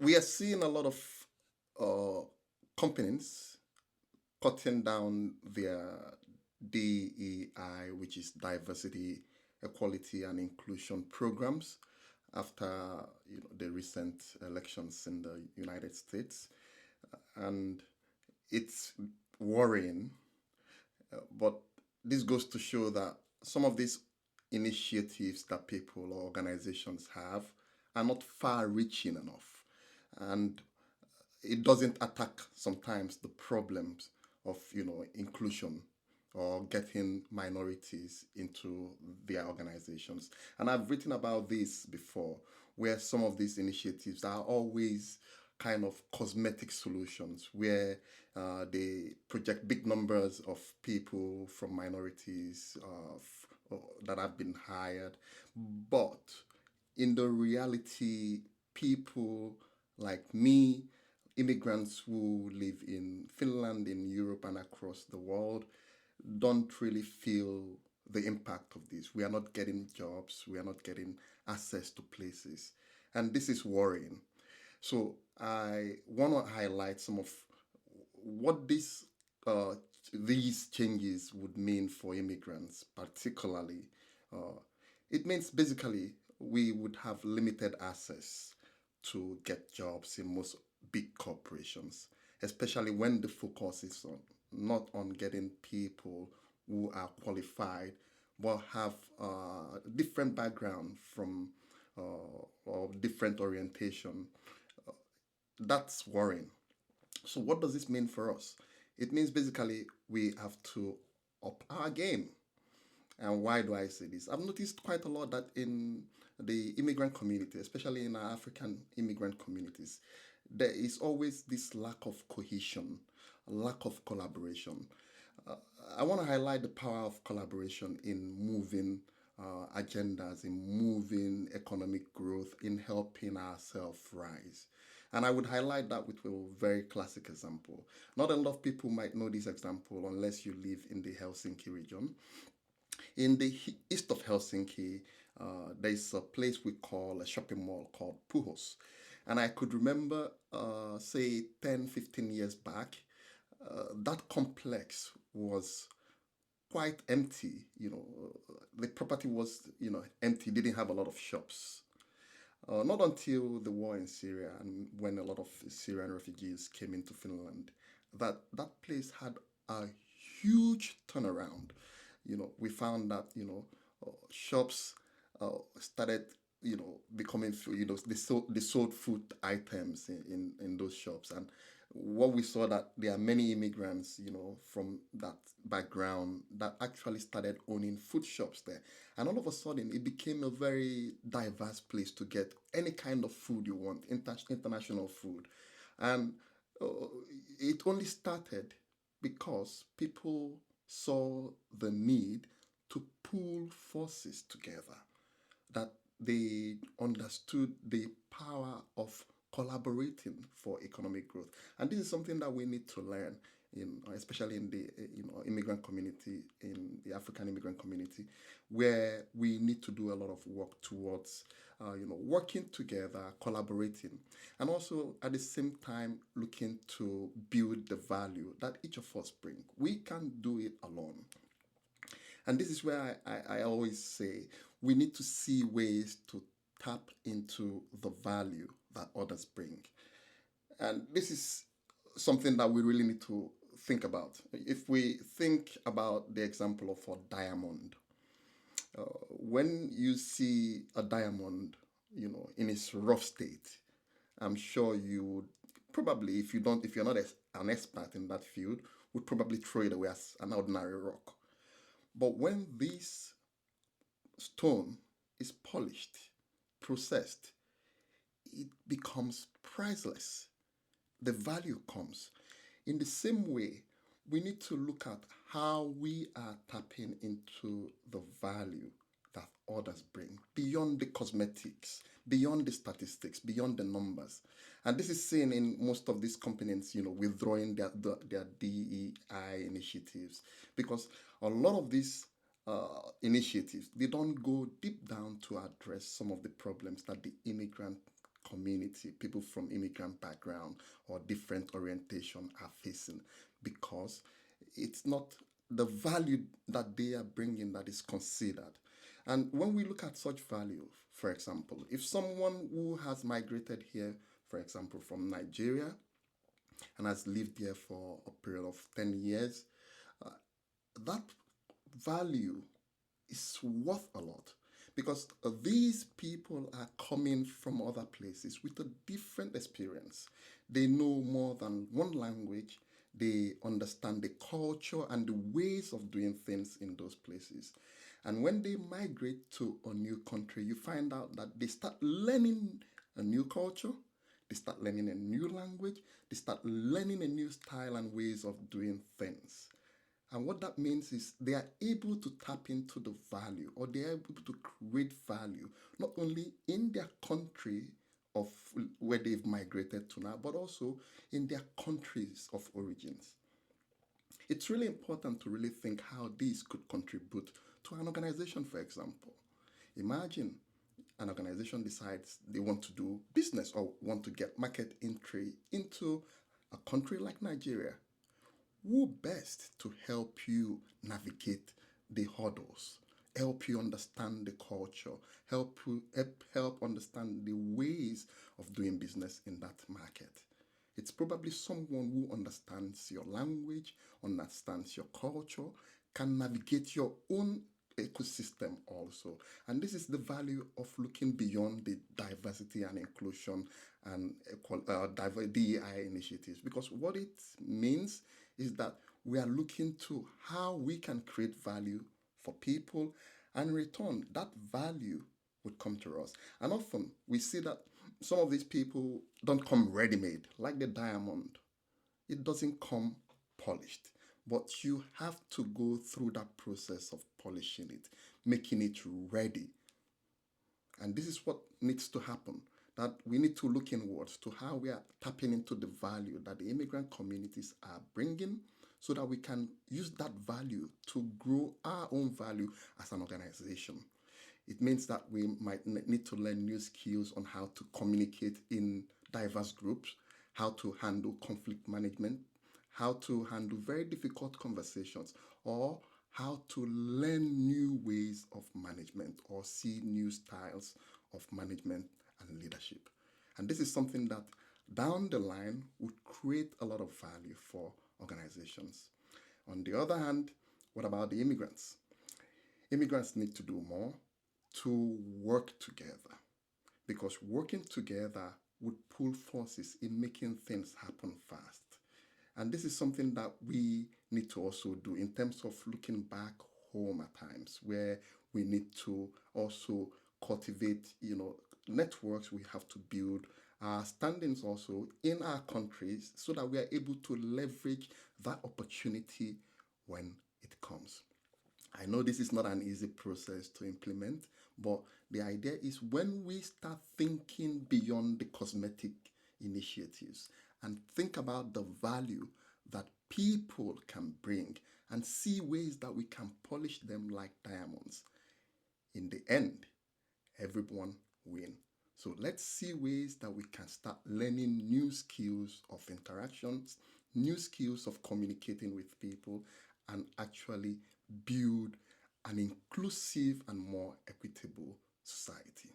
we are seeing a lot of uh, companies cutting down their DEI, which is diversity, equality, and inclusion programs after the recent elections in the United States, and it's worrying. But this goes to show that some of these initiatives that people or organizations have are not far-reaching enough, and it doesn't attack sometimes the problems of inclusion or getting minorities into their organizations. And I've written about this before, where some of these initiatives are always kind of cosmetic solutions, where they project big numbers of people from minorities that have been hired, but in the reality, people like me, immigrants who live in Finland, in Europe, and across the world, don't really feel the impact of this. We are not getting jobs, we are not getting access to places, and this is worrying. So I want to highlight some of what uh, these changes would mean for immigrants, particularly. Uh, it means basically we would have limited access to get jobs in most big corporations, especially when the focus is on not on getting people who are qualified but have different background from or different orientation. That's worrying. So what does this mean for us? It means basically we have to up our game. And why do I say this? I've noticed quite a lot that in the immigrant community, especially in our African immigrant communities, there is always this lack of cohesion, lack of collaboration. Uh, I want to highlight the power of collaboration in moving agendas, in moving economic growth, in helping ourselves rise. And I would highlight that with a very classic example. Not a lot of people might know this example unless you live in the Helsinki region. In the east of Helsinki, there's a place we call a shopping mall called Puhos. And I could remember, say, 10, 15 years back, that complex was quite empty. The property was, empty, didn't have a lot of shops. Not until the war in Syria and when a lot of Syrian refugees came into Finland, that place had a huge turnaround. We found that shops started becoming they sold food items in those shops, and what we saw that there are many immigrants from that background that actually started owning food shops there, and all of a sudden it became a very diverse place to get any kind of food you want, international food. And uh, it only started because people saw the need to pool forces together, that they understood the power of collaborating for economic growth. And this is something that we need to learn, especially in the immigrant community, in the African immigrant community, where we need to do a lot of work towards working together, collaborating, and also at the same time looking to build the value that each of us bring. We can't do it alone. And this is where I always say we need to see ways to tap into the value that others bring. And this is something that we really need to think about. If we think about the example of a diamond, when you see a diamond, in its rough state, I'm sure you would probably, if you're not an expert in that field, would probably throw it away as an ordinary rock. But when this stone is polished, processed, it becomes priceless. The value comes. In the same way, we need to look at how we are tapping into the value that others bring beyond the cosmetics, beyond the statistics, beyond the numbers. And this is seen in most of these companies, withdrawing their DEI initiatives, because a lot of these initiatives, they don't go deep down to address some of the problems that the immigrant community, people from immigrant background or different orientation are facing, because it's not the value that they are bringing that is considered. And when we look at such value, for example, if someone who has migrated here, for example, from Nigeria and has lived here for a period of 10 years, that value is worth a lot, because these people are coming from other places with a different experience. They know more than one language. They understand the culture and the ways of doing things in those places. And when they migrate to a new country, you find out that they start learning a new culture, they start learning a new language, they start learning a new style and ways of doing things. And what that means is they are able to tap into the value, or they are able to create value, not only in their country of where they've migrated to now, but also in their countries of origins. It's really important to really think how these could contribute to an organization, for example. Imagine an organization decides they want to do business or want to get market entry into a country like Nigeria. Who best to help you navigate the hurdles, help you understand the culture, help understand the ways of doing business in that market? It's probably someone who understands your language, understands your culture, can navigate your own ecosystem also. And this is the value of looking beyond the diversity and inclusion and DEI initiatives, because what it means is that we are looking to how we can create value for people, and in return that value would come to us. And often we see that some of these people don't come ready made, like the diamond. It doesn't come polished, but you have to go through that process of polishing it, making it ready. And this is what needs to happen, that we need to look inwards to how we are tapping into the value that the immigrant communities are bringing, so that we can use that value to grow our own value as an organization. It means that we might need to learn new skills on how to communicate in diverse groups, how to handle conflict management, how to handle very difficult conversations, or how to learn new ways of management or see new styles of management and leadership. And this is something that down the line would create a lot of value for organizations. On the other hand, what about the immigrants? Immigrants need to do more to work together, because working together would pull forces in making things happen fast. And this is something that we need to also do in terms of looking back home at times, where we need to also cultivate, networks. We have to build our standings also in our countries, so that we are able to leverage that opportunity when it comes. I know this is not an easy process to implement, but the idea is when we start thinking beyond the cosmetic initiatives and think about the value that people can bring and see ways that we can polish them like diamonds, in the end, everyone wins. So let's see ways that we can start learning new skills of interactions, new skills of communicating with people, and actually build an inclusive and more equitable society.